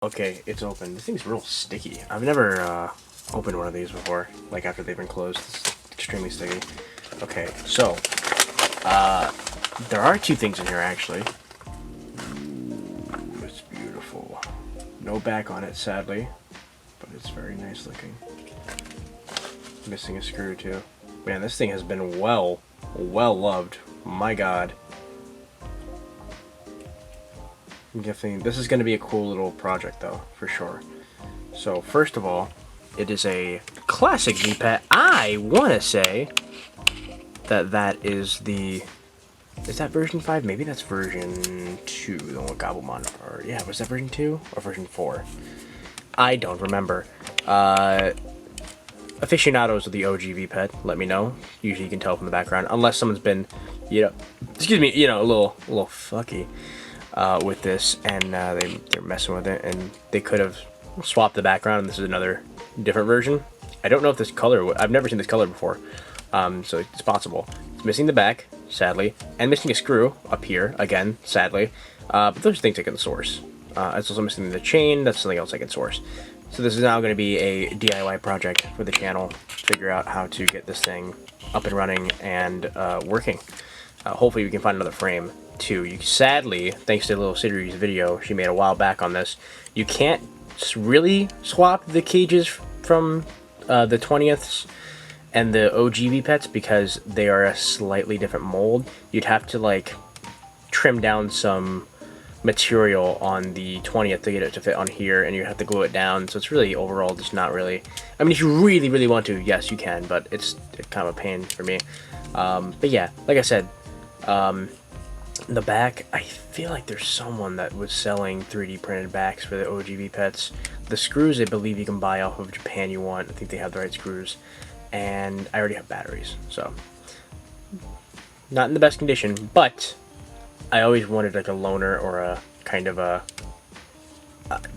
Okay, it's open. This thing's real sticky. I've never opened one of these before, like after they've been closed. It's extremely sticky. Okay, so there are two things in here actually. Ooh, it's beautiful. No back on it, sadly, but it's very nice looking. Missing a screw too. Man, this thing has been well loved. My God. I'm guessing this is going to be a cool little project though, for sure. So first of all, it is a classic V-Pad. I want to say that is the... Is that version 5? Maybe that's version 2, the one with Gobblemon. Or, yeah, was that version 2 or version 4? I don't remember. Aficionados of the OG V-Pad, let me know. Usually you can tell from the background, unless someone's been, excuse me, a little fucky with this, and they're messing with it, and they could have swapped the background, and this is another different version. I don't know if this color, I've never seen this color before, so it's possible. It's missing the back, sadly, and missing a screw up here, again, sadly, but those are things I can source. It's also missing the chain, that's something else I can source. So this is now going to be a DIY project for the channel, figure out how to get this thing up and running and working. Hopefully we can find another frame too. Sadly, thanks to a little series video she made a while back on this, you can't really swap the cages from the 20ths and the OG V-Pets because they are a slightly different mold. You'd have to like trim down some material on the 20th to get it to fit on here, and you have to glue it down, so it's really overall just not really... I mean, if you really want to, yes you can, but it's kind of a pain for me. But yeah, like I said, the back, I feel like there's someone that was selling 3D printed backs for the OG V-Pets. The screws I believe you can buy off of Japan you want. I think they have the right screws, and I already have batteries, so not in the best condition, but I always wanted like a loaner or a kind of a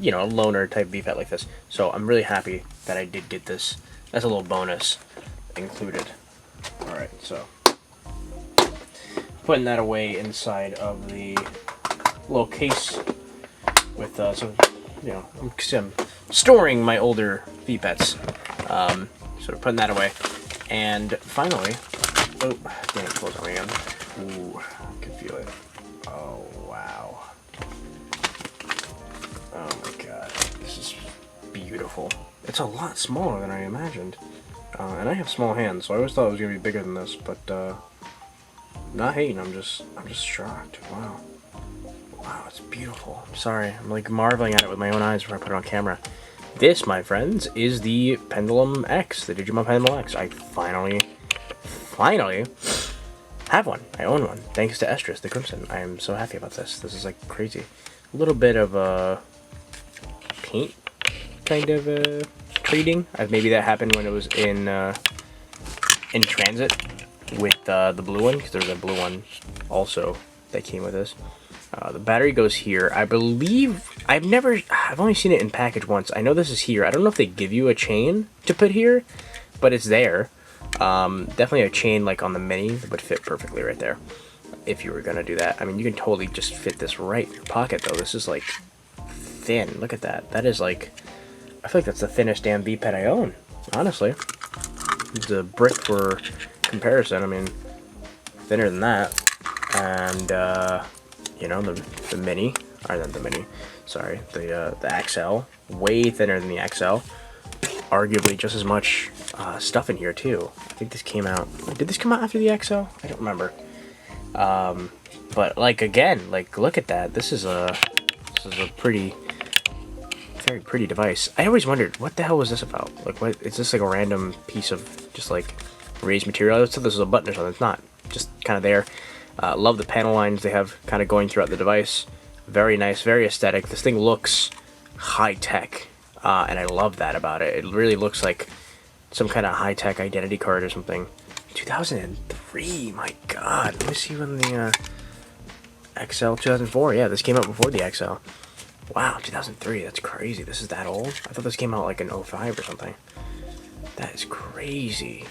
loaner type V-Pad like this. So I'm really happy that I did get this as a little bonus included. Alright, so putting that away inside of the little case with I'm storing my older V-Pads. So putting that away. And finally, oh, damn, close on me again. Ooh, I can feel it. Oh, wow. Oh my God, this is beautiful. It's a lot smaller than I imagined. And I have small hands, so I always thought it was gonna be bigger than this, but not hating, I'm just shocked. Wow. Wow, it's beautiful. I'm sorry, I'm like marveling at it with my own eyes before I put it on camera. This, my friends, is the Pendulum X, the Digimon Pendulum X. I finally have one. I own one, thanks to Estrus the Crimson. I am so happy about this. This is like crazy. A little bit of paint kind of trading. Maybe that happened when it was in transit with the blue one, because there's a blue one also that came with this. The battery goes here. I believe I've only seen it in package once. I know this is here. I don't know if they give you a chain to put here, but it's there. Definitely a chain like on the Mini that would fit perfectly right there if you were gonna do that. I mean, you can totally just fit this right in your pocket though. This is like thin. Look at that. That is like, I feel like that's the thinnest damn V-Pad I own, honestly. It's a brick for comparison. I mean, thinner than that. And the Mini, or not the Mini, sorry, the XL, way thinner than the XL. Arguably just as much stuff in here too. I think this came out. Did this come out after the XL? I don't remember. But like again, like look at that. This is a very pretty device. I always wondered what the hell was this about. Like, what is this, like a random piece of just like raised material? I thought this was a button or something. It's not. Just kind of there. Love the panel lines they have kind of going throughout the device. Very nice, very aesthetic. This thing looks high tech. And I love that about it. It really looks like some kind of high-tech identity card or something. 2003, my God. Let me see when the XL, 2004. Yeah, this came out before the XL. Wow, 2003. That's crazy. This is that old? I thought this came out like in 05 or something. That is crazy.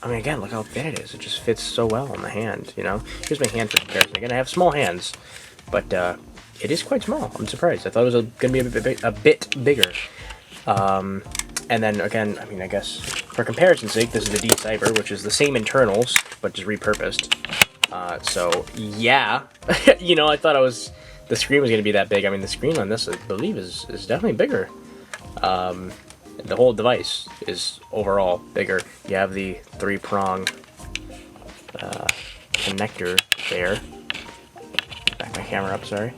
I mean, again, look how thin it is. It just fits so well on the hand, you know? Here's my hand for comparison. Again, I have small hands, but it is quite small. I'm surprised. I thought it was going to be a bit bigger. And then again, I mean, I guess for comparison's sake, this is the D-Cyber, which is the same internals, but just repurposed. So yeah, you know, I thought the screen was going to be that big. I mean, the screen on this, I believe, is definitely bigger. The whole device is overall bigger. You have the 3-prong connector there. Back my camera up, sorry.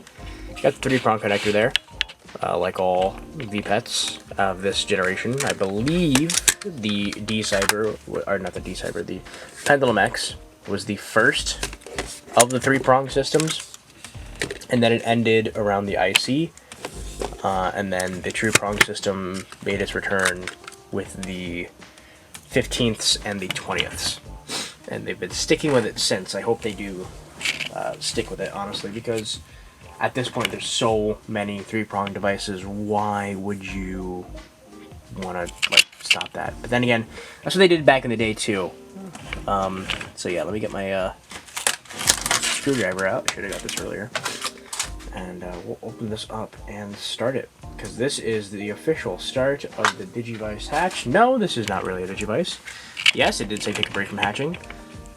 Got the 3-prong connector there. Like all VPETs of this generation. I believe the D-Cyber, or not the D-Cyber, the Pendulum X was the first of the 3-prong systems, and then it ended around the IC, and then the true prong system made its return with the 15ths and the 20ths, and they've been sticking with it since. I hope they do stick with it, honestly, because at this point there's so many 3-prong devices. Why would you want to like stop that? But then again, that's what they did back in the day too. So yeah, let me get my screwdriver out. I should have got this earlier. And we'll open this up and start it, because this is the official start of the Digivice hatch. No, this is not really a Digivice. Yes, it did say take a break from hatching.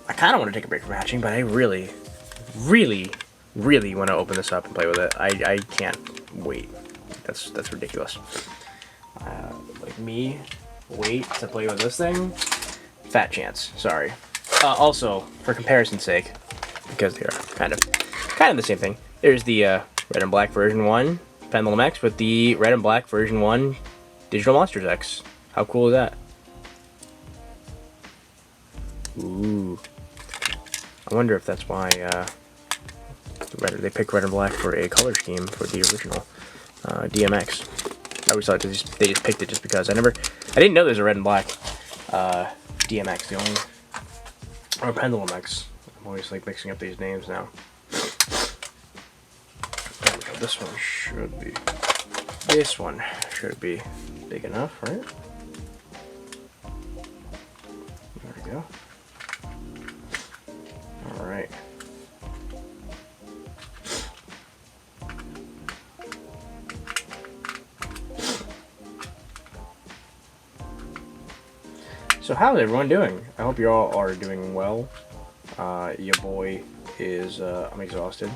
I kind of want to take a break from hatching, but I really want to open this up and play with it. I can't wait. That's ridiculous. Like me, wait to play with this thing? Fat chance. Sorry. Also, for comparison's sake, because they are kind of the same thing, there's the Red and Black version 1 Pendulum X with the Red and Black version 1 Digital Monsters X. How cool is that? Ooh. I wonder if that's why they picked Red and Black for a color scheme for the original DMX. I always thought they just picked it just because. I didn't know there's a Red and Black DMX. The only, or Pendulum X. I'm always like mixing up these names now. This one should be big enough, right? There we go. All right. So how's everyone doing? I hope you all are doing well. Your boy is, I'm exhausted.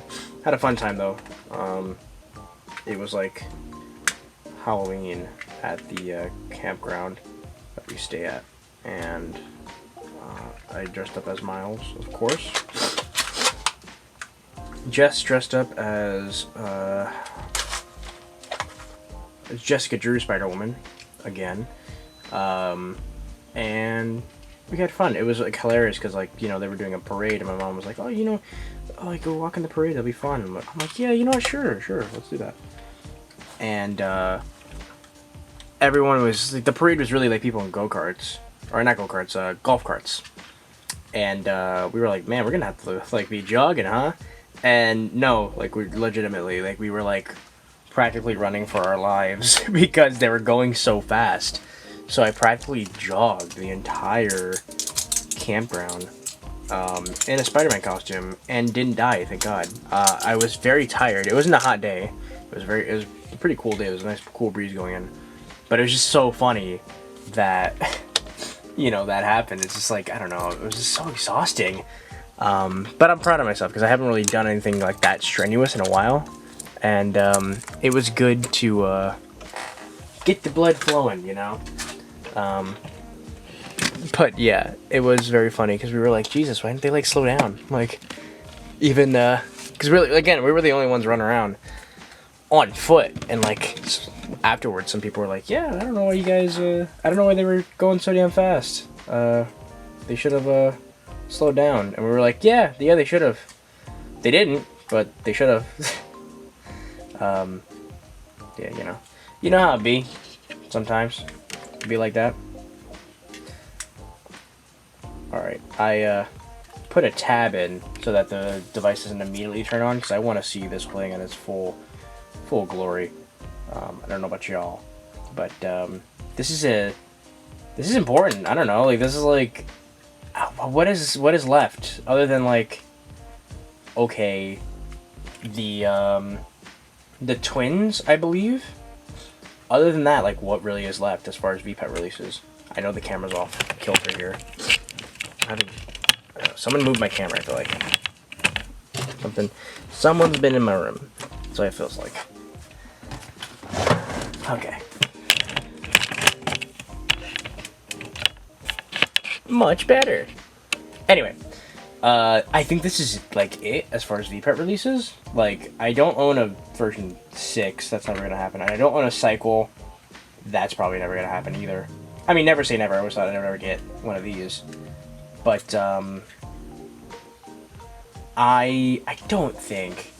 Had a fun time though. It was like Halloween at the campground that we stay at, and I dressed up as Miles, of course. Jess dressed up as Jessica Drew Spider-Woman again, and we had fun. It was like hilarious because, like, you know, they were doing a parade, and my mom was like, "Oh, you know, like go walk in the parade, that'll be fun." I'm like, "Yeah, you know what? Sure, let's do that." And everyone was like, the parade was really like people in go-karts, or not go-karts, golf carts. And we were like, "Man, we're gonna have to like be jogging, huh?" And no, like we legitimately, like we were like practically running for our lives because they were going so fast. So I practically jogged the entire campground in a Spider-Man costume and didn't die, thank God. I was very tired. It wasn't a hot day. It was a pretty cool day. It was a nice cool breeze going in. But it was just so funny that, you know, that happened. It's just like, I don't know, it was just so exhausting. But I'm proud of myself because I haven't really done anything like that strenuous in a while. And it was good to get the blood flowing, you know? But yeah, it was very funny because we were like, Jesus, why didn't they like slow down? Like, even, because really, again, we were the only ones running around on foot. And like, afterwards, some people were like, yeah, I don't know why you guys, I don't know why they were going so damn fast. They should have, slowed down. And we were like, yeah, they should have. They didn't, but they should have. Yeah, you know how it be sometimes. It'd be like that. Alright, I put a tab in so that the device doesn't immediately turn on because I want to see this playing in its full glory. I don't know about y'all, but this is important. I don't know, like this is like what is left other than like, okay, the the twins, I believe. Other than that, like, what really is left as far as VPET releases? I know the camera's off kilter here. Someone moved my camera, I feel like. Someone's been in my room. That's what it feels like. Okay. Much better. Anyway, I think this is like it as far as VPET releases. Like, I don't own a version 6. That's never gonna happen. And I don't own a cycle. That's probably never gonna happen either. I mean, never say never. I always thought I'd never get one of these. But I don't think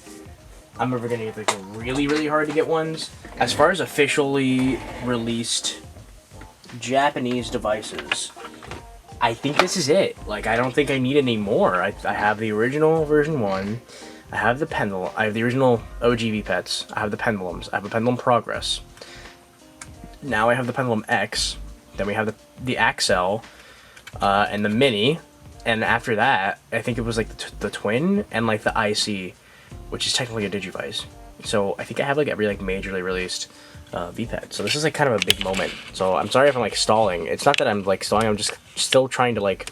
I'm ever gonna get like really, really hard to get ones. As far as officially released Japanese devices, I think this is it. Like, I don't think I need any more. I have the original version 1. I have the pendulum. I have the original OG VPETs. I have the pendulums. I have a pendulum Progress. Now I have the pendulum X. Then we have the XL and the Mini. And after that, I think it was like the Twin and like the IC, which is technically a Digivice. So I think I have like every like majorly released VPET. So this is like kind of a big moment. So I'm sorry if I'm like stalling. It's not that I'm like stalling. I'm just still trying to like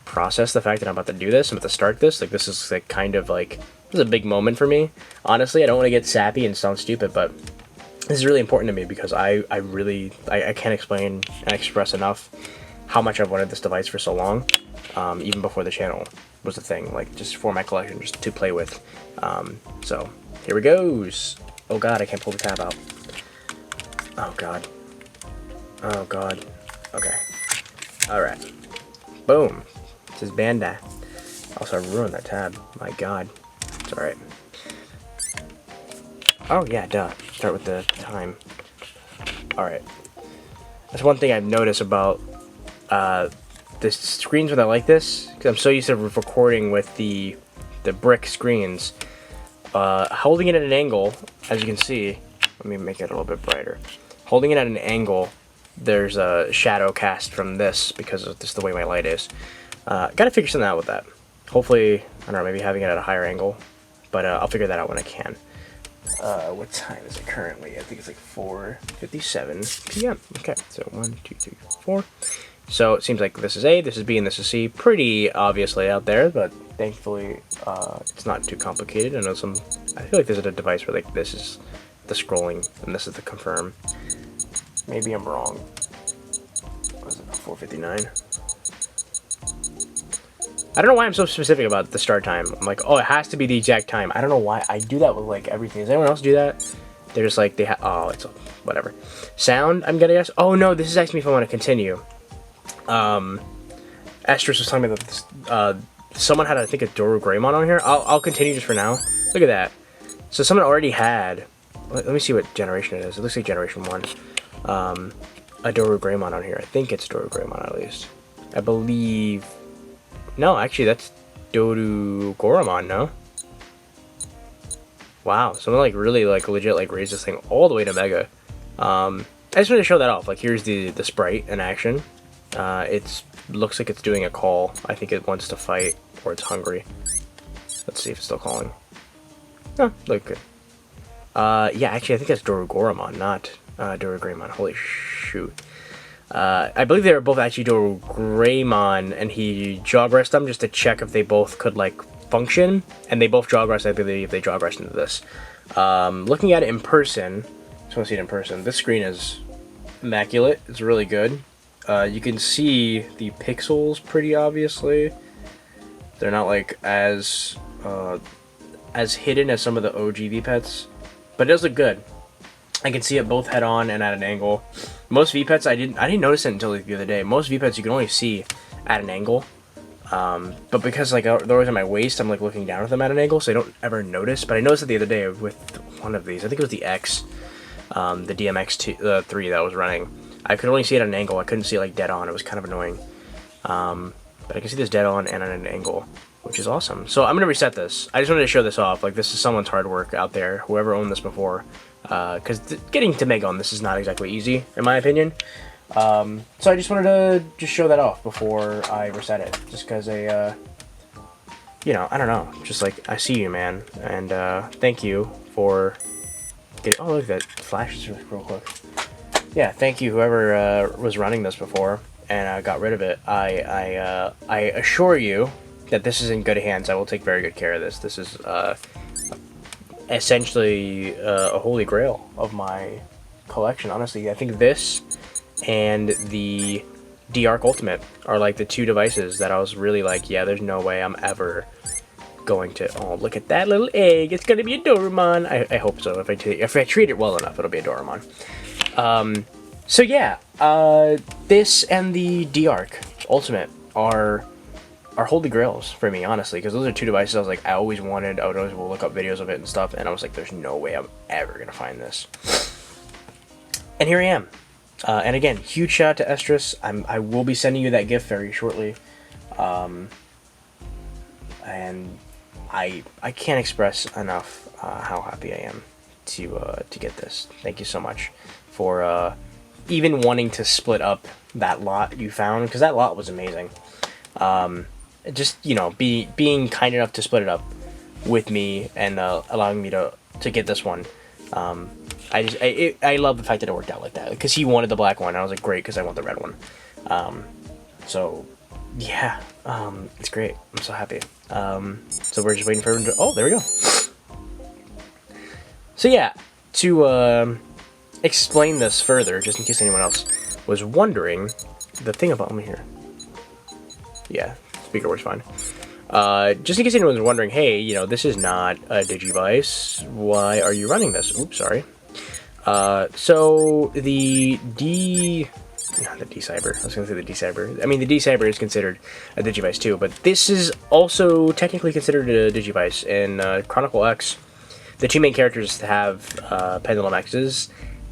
process the fact that I'm about to do this. I'm about to start this. Like, this is like kind of like, this is a big moment for me. Honestly, I don't want to get sappy and sound stupid, but this is really important to me because I can't explain and express enough how much I've wanted this device for so long. Even before the channel was a thing, like just for my collection, just to play with. So here it goes. Oh god, I can't pull the tab out. Oh god. Oh god. Okay. Alright. Boom. It says Bandai. Also, I ruined that tab. My god. It's alright. Oh yeah, duh. Start with the time. Alright. That's one thing I've noticed about the screens when I like this, because I'm so used to recording with the brick screens. Holding it at an angle, as you can see, let me make it a little bit brighter. Holding it at an angle, there's a shadow cast from this because of just the way my light is. Gotta figure something out with that. Hopefully, I don't know, maybe having it at a higher angle, but I'll figure that out when I can. What time is it currently? I think it's like 4:57 p.m. Okay, so 1, 2, 3, 4. So it seems like this is A, this is B, and this is C. Pretty obviously out there, but thankfully it's not too complicated. I know I feel like there's a device where like this is the scrolling and this is the confirm. Maybe I'm wrong. What is it, 4:59? I don't know why I'm so specific about the start time. I'm like, oh, it has to be the exact time. I don't know why. I do that with like everything. Does anyone else do that? They're just like, oh, it's whatever. Sound, I'm gonna guess. Oh no, this is asking me if I want to continue. Estrus was telling me that this, someone had, I think, a Doru Greymon on here. I'll continue just for now. Look at that. So someone already had, let me see what generation it is. It looks like generation 1. A Doru Greymon on here. I think it's Doru Greymon at least. I believe, no, actually that's Doru Goramon, no? Wow, someone like really like legit like raised this thing all the way to Mega. I just wanted to show that off. Like, here's the sprite in action. It looks like it's doing a call. I think it wants to fight, or it's hungry. Let's see if it's still calling. Oh, look good. Yeah, actually, I think that's Doru Goramon, not Doru Greymon. Holy shoot. I believe they were both actually Doru Greymon, and he jog rest them just to check if they both could, like, function. And they both jog rest, I believe they jog rest into this. Looking at it in person, just want to see it in person, this screen is immaculate. It's really good. You can see the pixels pretty obviously. They're not like as hidden as some of the OG VPETs, but it does look good. I can see it both head on and at an angle. Most VPETs I didn't notice it until the other day. Most VPETs you can only see at an angle, but because like they're always at my waist, I'm like looking down at them at an angle, so I don't ever notice. But I noticed it the other day with one of these. I think it was the X, the DMX3 that I was running. I could only see it at an angle. I couldn't see it like dead on. It was kind of annoying. But I can see this dead on and at an angle, which is awesome. So I'm going to reset this. I just wanted to show this off. Like, this is someone's hard work out there, whoever owned this before. Because getting to Mega on this is not exactly easy, in my opinion. So I just wanted to just show that off before I reset it. Just because you know, I don't know. Just like, I see you, man. And thank you for getting... Oh, look at that. Flashes real quick. Yeah, thank you, whoever was running this before and got rid of it. I assure you that this is in good hands. I will take very good care of this. This is essentially a holy grail of my collection, honestly. I think this and the D-Arc Ultimate are like the two devices that I was really like, yeah, there's no way I'm ever going to... Oh, look at that little egg. It's gonna be a Doraemon. I hope so. If I treat it well enough, it'll be a Doraemon. So yeah, this and the D-Arc Ultimate are holy grails for me, honestly, because those are two devices I was like, I would always look up videos of it and stuff, and I was like, there's no way I'm ever gonna find this. And here I am. And again, huge shout out to Estrus. I will be sending you that gift very shortly. And I can't express enough how happy I am to get this. Thank you so much for even wanting to split up that lot you found, because that lot was amazing. Just, you know, being kind enough to split it up with me and allowing me to get this one. I love the fact that it worked out like that, because he wanted the black one, and I was like, great, because I want the red one. So yeah, it's great. I'm so happy. So we're just waiting for him to... Oh, there we go. So yeah, to explain this further, just in case anyone else was wondering, the thing about me here. Yeah, speaker works fine. Just in case anyone's wondering, hey, you know, this is not a Digivice. Why are you running this? Oops, sorry. So the D-Cyber. I was going to say the D-Cyber. I mean, the D-Cyber is considered a Digivice too, but this is also technically considered a Digivice. In Chronicle X, the two main characters have Pendulum X's,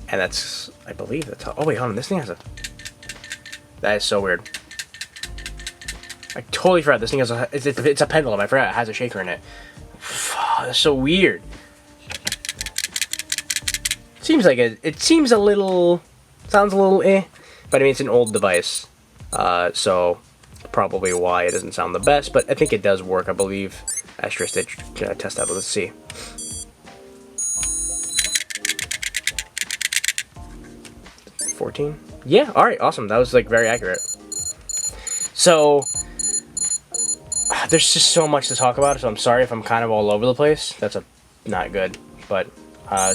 and that's, I believe that's how... Oh wait, hold on, this thing has a... That is so weird. I totally forgot this thing has a... It's a pendulum. I forgot it has a shaker in it. That's so weird. Seems like it seems a little... Sounds a little eh. But I mean, it's an old device. So probably why it doesn't sound the best. But I think it does work, I believe. Asterisk did test that, but let's see. $14? Yeah, alright, awesome. That was like very accurate. So there's just so much to talk about, so I'm sorry if I'm kind of all over the place. That's not good. But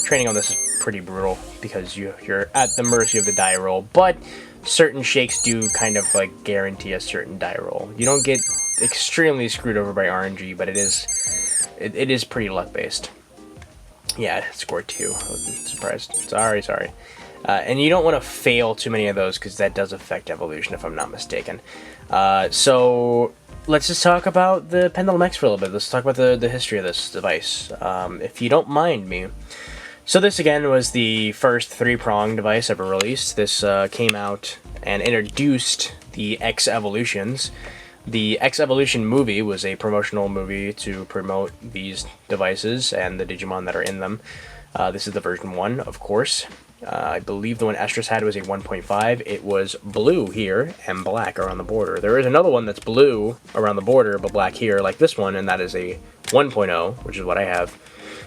training on this is pretty brutal because you're at the mercy of the die roll. But certain shakes do kind of like guarantee a certain die roll. You don't get extremely screwed over by RNG, but it is pretty luck based. Yeah, it scored 2. I wasn't surprised. Sorry. And you don't want to fail too many of those because that does affect evolution, if I'm not mistaken. So let's just talk about the Pendulum X for a little bit. Let's talk about the history of this device, if you don't mind me. So this, again, was the first 3-prong device ever released. This came out and introduced the X Evolutions. The X Evolution movie was a promotional movie to promote these devices and the Digimon that are in them. This is the version 1, of course. I believe the one Estrus had was a 1.5. It was blue here and black around the border. There is another one that's blue around the border but black here, like this one, and that is a 1.0, which is what I have.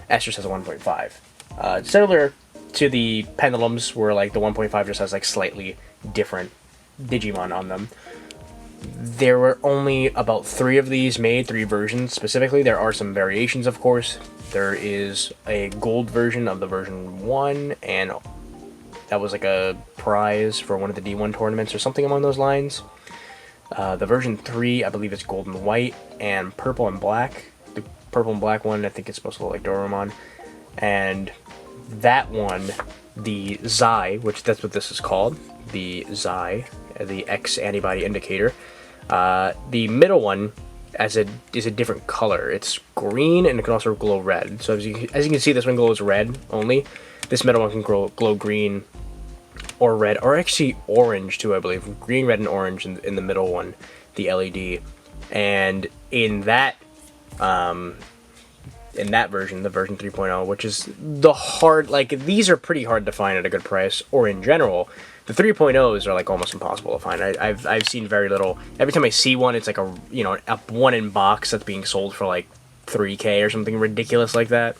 Estrus has a 1.5. Similar to the Pendulums, where like the 1.5 just has like slightly different Digimon on them. There were only about 3 of these made, 3 versions specifically. There are some variations, of course. There is a gold version of the version 1, and that was like a prize for one of the D1 tournaments or something along those lines. The version 3, I believe it's gold and white, and purple and black. The purple and black one, I think it's supposed to look like Doraemon. And that one, the Xi, which that's what this is called, the Xi, the X antibody indicator. The middle one is a different color. It's green, and it can also glow red. So as you can see, this one glows red only. This middle one can glow green or red, or actually orange too, I believe. Green, red, and orange in the middle one, the LED. And in that version, the version 3.0, which is the hard, like, these are pretty hard to find at a good price, or in general. The 3.0s are like almost impossible to find. I've seen very little. Every time I see one, it's like a one in box that's being sold for like $3K or something ridiculous like that.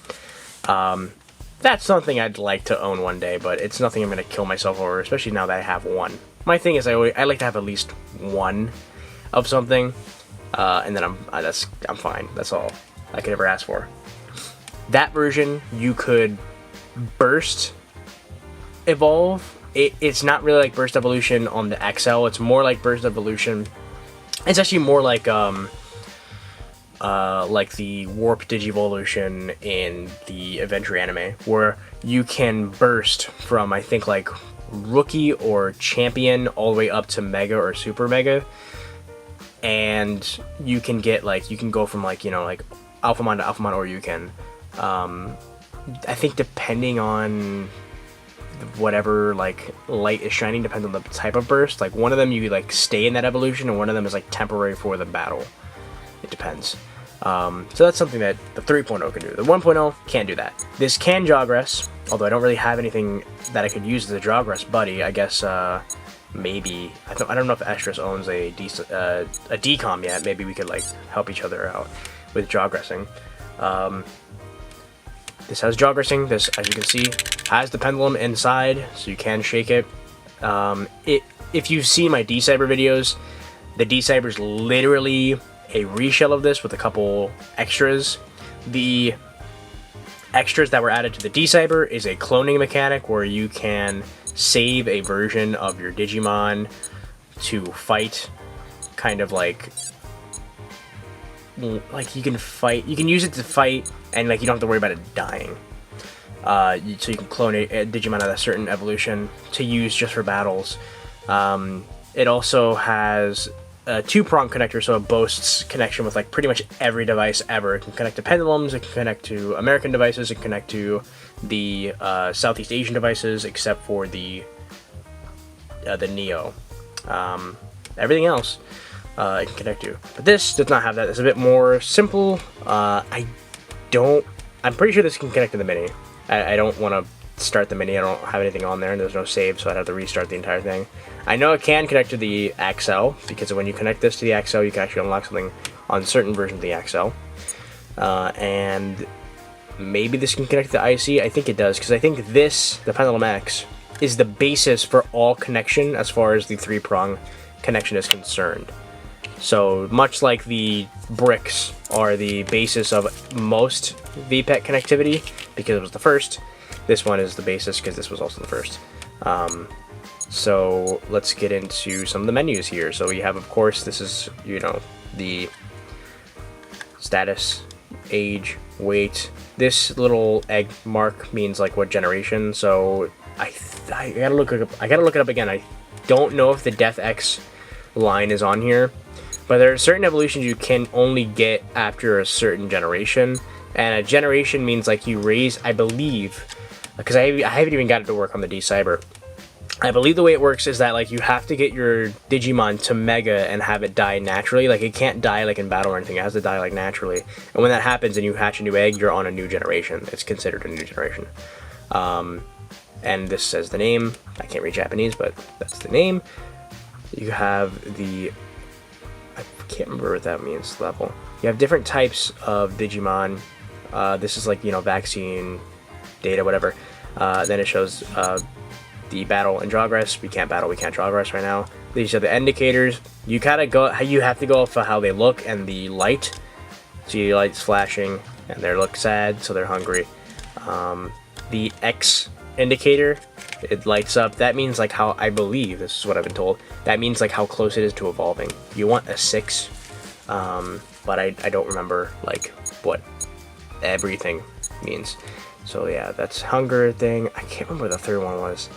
That's something I'd like to own one day, but it's nothing I'm going to kill myself over, especially now that I have one. My thing is I like to have at least one of something, and then I'm fine. That's all I could ever ask for. That version, you could burst evolve. It's not really like burst evolution on the XL. It's more like burst evolution. It's actually more like the Warp Digivolution in the Adventure anime, where you can burst from, I think, like Rookie or Champion all the way up to Mega or Super Mega, and you can get like, you can go from like, you know, like Alphamon to Alphamon, or you can, I think depending on whatever like light is shining, depends on the type of burst. Like one of them you like stay in that evolution, and one of them is like temporary for the battle. It depends. So that's something that the 3.0 can do. The 1.0 can't do that. This can Jogress, although I don't really have anything that I could use as a Jogress buddy. I guess maybe I don't know if Estrus owns a decom yet. Maybe we could like help each other out with Jogressing. This has Jogressing. This, as you can see, has the pendulum inside, so you can shake it. If you see my D-Cyber videos, the D-Cyber is literally a reshell of this with a couple extras. The extras that were added to the D-Cyber is a cloning mechanic where you can save a version of your Digimon to fight, kind of like you can use it to fight, and like you don't have to worry about it dying. So you can clone a Digimon at a certain evolution to use just for battles. It also has a 2-prong connector, so it boasts connection with like pretty much every device ever. It can connect to pendulums, it can connect to American devices, it can connect to the Southeast Asian devices, except for the Neo. Everything else it can connect to. But this does not have that. It's a bit more simple. I'm pretty sure this can connect to the Mini. I don't want to start the Mini. I don't have anything on there, and there's no save, so I'd have to restart the entire thing. I know it can connect to the XL, because when you connect this to the XL, you can actually unlock something on certain versions of the XL. And maybe this can connect to the IC. I think it does, because I think this, the Pendulum X, is the basis for all connection as far as the 3-prong connection is concerned. So much like the bricks are the basis of most VPET connectivity, because it was the first, this one is the basis because this was also the first. So let's get into some of the menus here. So we have, of course, this is, you know, the status, age, weight. This little egg mark means like what generation. So I gotta look it up. I gotta look it up again. I don't know if the Death X line is on here, but there are certain evolutions you can only get after a certain generation, and a generation means like you raise, I believe, because I haven't even got it to work on the D-Cyber. I believe the way it works is that like you have to get your Digimon to Mega and have it die naturally. Like it can't die like in battle or anything. It has to die like naturally. And when that happens and you hatch a new egg, you're on a new generation. It's considered a new generation. And this says the name. I can't read Japanese, but that's the name. You have the, I can't remember what that means, level. You have different types of Digimon. This is like, you know, vaccine, data, whatever. Then it shows the battle and Jogress. We can't battle, we can't Jogress right now. These are the indicators. You kind of go, you have to go off of how they look and the light. See lights flashing, and they look sad, so they're hungry. The X indicator, it lights up. That means like how, I believe, this is what I've been told, that means like how close it is to evolving. You want a 6, but I don't remember like what everything means. So yeah, that's hunger thing. I can't remember what the third one was.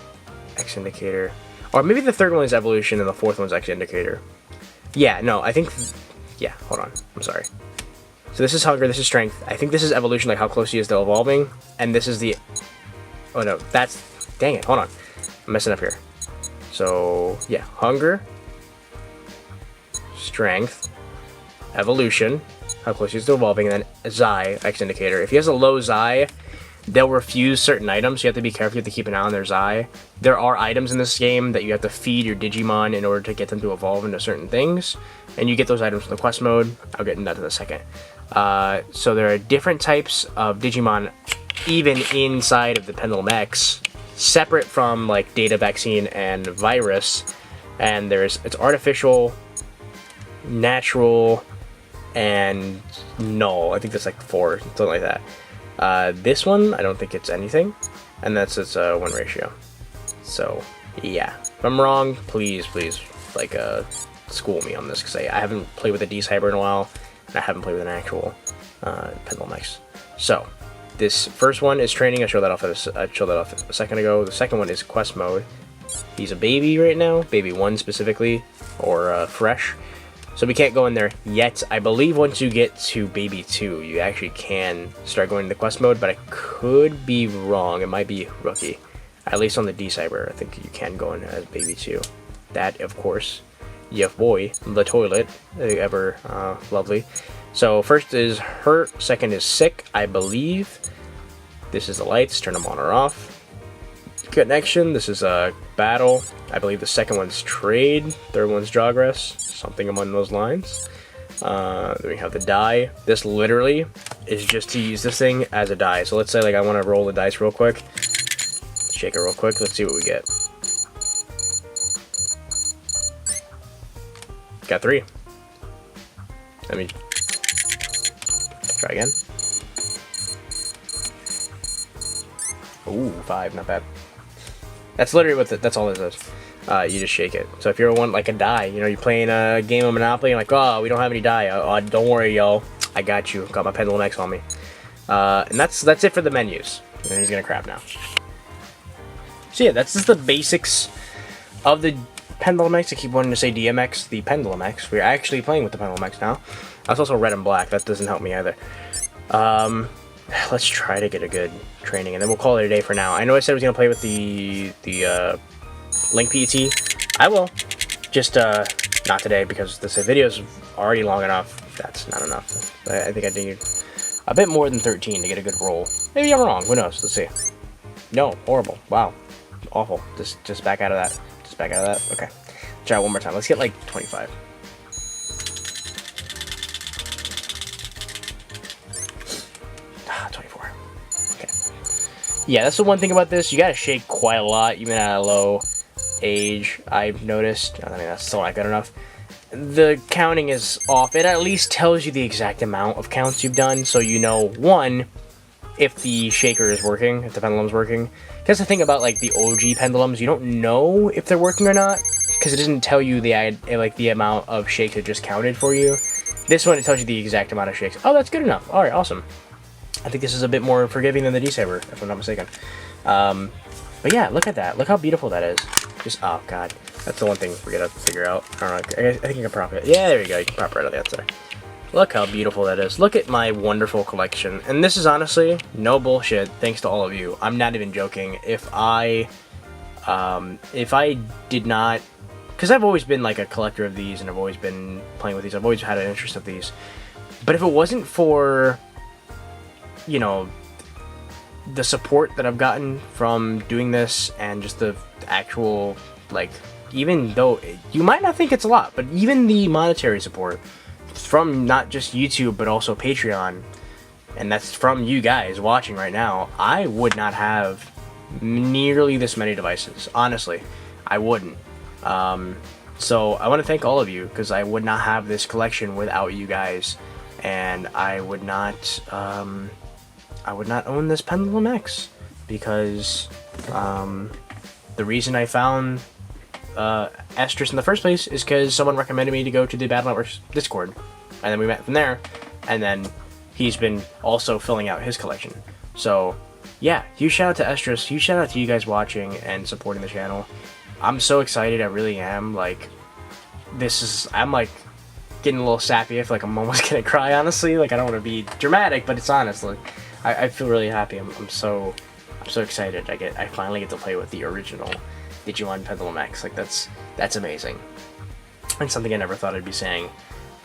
X indicator. Or maybe the third one is evolution and the fourth one's X indicator. Yeah, no, I think, yeah, hold on. I'm sorry. So this is hunger, this is strength. I think this is evolution, like how close he is to evolving. And this is the, oh no, that's, dang it, hold on. I'm messing up here. So yeah, hunger, strength, evolution, how close he is to evolving, and then Xi, X indicator. If he has a low Xi, they'll refuse certain items, so you have to be careful. You have to keep an eye on their Xi. There are items in this game that you have to feed your Digimon in order to get them to evolve into certain things, and you get those items from the quest mode. I'll get into that in a second. So there are different types of Digimon even inside of the Pendulum X, separate from like data, vaccine, and virus. And it's artificial, natural, and null. I think that's like 4, something like that. This one, I don't think it's anything, and that's its 1 ratio. So yeah, if I'm wrong, please like school me on this, because I haven't played with a D-Cyber in a while, and I haven't played with an actual Pendulum X. So this first one is training. I showed that off a second ago. The second one is quest mode. He's a baby right now, baby 1 specifically, or fresh. So we can't go in there yet. I believe once you get to baby 2, you actually can start going into quest mode, but I could be wrong. It might be rookie. At least on the D-Cyber, I think you can go in as baby 2. That, of course, your boy, the toilet, ever lovely. So first is hurt, second is sick, I believe. This is the lights, turn them on or off. Connection, this is a battle. I believe the second one's trade, third one's progress, something among those lines. Then we have the die. This literally is just to use this thing as a die. So let's say like I want to roll the dice real quick. Shake it real quick, let's see what we get. Got 3. Let me try again. Ooh, 5, not bad. That's literally what that's all it is. You just shake it. So if you're one like a die, you know, you're playing a game of Monopoly, and like, oh, we don't have any die. Oh, don't worry, yo, I got you. Got my Pendulum X on me. And that's it for the menus. And he's gonna crap now. So yeah, that's just the basics of the Pendulum X. I keep wanting to say DMX, the Pendulum X. We're actually playing with the Pendulum X now. That's also red and black. That doesn't help me either. Let's try to get a good training, and then we'll call it a day for now. I know I said I was gonna play with the Link PET. I will, just not today, because this video is already long enough. That's not enough. I think I need a bit more than 13 to get a good roll. Maybe I'm wrong. Who knows? Let's see. No, horrible. Wow, awful. Just back out of that. Just back out of that. Okay. Try it one more time. Let's get like 25. Yeah, that's the one thing about this. You gotta shake quite a lot, even at a low age, I've noticed. I mean, that's still not good enough. The counting is off. It at least tells you the exact amount of counts you've done, so you know, 1, if the shaker is working, if the pendulum's working. Because the thing about, like, the OG pendulums, you don't know if they're working or not, because it doesn't tell you the amount of shakes it just counted for you. This one, it tells you the exact amount of shakes. Oh, that's good enough. Alright, awesome. I think this is a bit more forgiving than the D-Cyber, if I'm not mistaken. But yeah, look at that. Look how beautiful that is. Just, oh god. That's the one thing we gotta figure out. I don't know, I think you can prop it. Yeah, there you go. You can prop it right on the outside. Look how beautiful that is. Look at my wonderful collection. And this is honestly, no bullshit, thanks to all of you. I'm not even joking. If I did not... Because I've always been like a collector of these, and I've always been playing with these. I've always had an interest of these. But if it wasn't for... you know, the support that I've gotten from doing this, and just the actual, like, even though you might not think it's a lot, but even the monetary support from not just YouTube but also Patreon, and that's from you guys watching right now, I would not have nearly this many devices. Honestly, I wouldn't. So I want to thank all of you, because I would not have this collection without you guys, and I would not own this Pendulum X, because the reason I found Estrus in the first place is because someone recommended me to go to the Battle Network's Discord, and then we met from there, and then he's been also filling out his collection. So yeah, huge shout out to Estrus, huge shout out to you guys watching and supporting the channel. I'm so excited, I really am. Like, I'm like getting a little sappy. I feel like I'm almost gonna cry, honestly. Like, I don't want to be dramatic, but it's honestly, I feel really happy. I'm so excited. I finally get to play with the original Digimon Pendulum X. Like, that's amazing. And something I never thought I'd be saying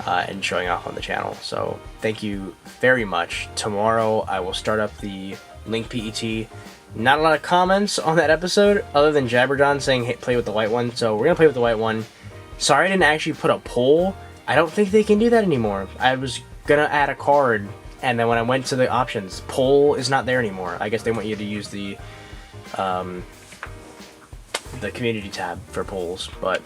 and showing off on the channel. So thank you very much. Tomorrow I will start up the Link PET. Not a lot of comments on that episode, other than Jabberjohn saying, hey, play with the white one. So we're gonna play with the white one. Sorry I didn't actually put a poll. I don't think they can do that anymore. I was gonna add a card And then when I went to the options, poll is not there anymore. I guess they want you to use the community tab for polls, but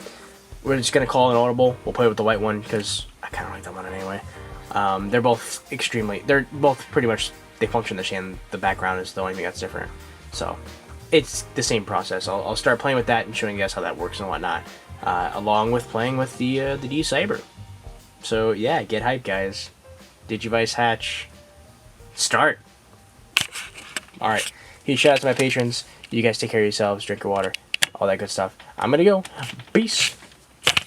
we're just gonna call an audible. We'll play with the white one because I kind of like that one anyway. They're both pretty much, they function the same. The background is the only thing that's different. So it's the same process. I'll start playing with that and showing you guys how that works and whatnot, along with playing with the D-Cyber. So yeah, get hyped, guys. Digivice hatch, start. All right, huge shout out to my patrons. You guys take care of yourselves, drink your water, all that good stuff. I'm gonna go. Peace.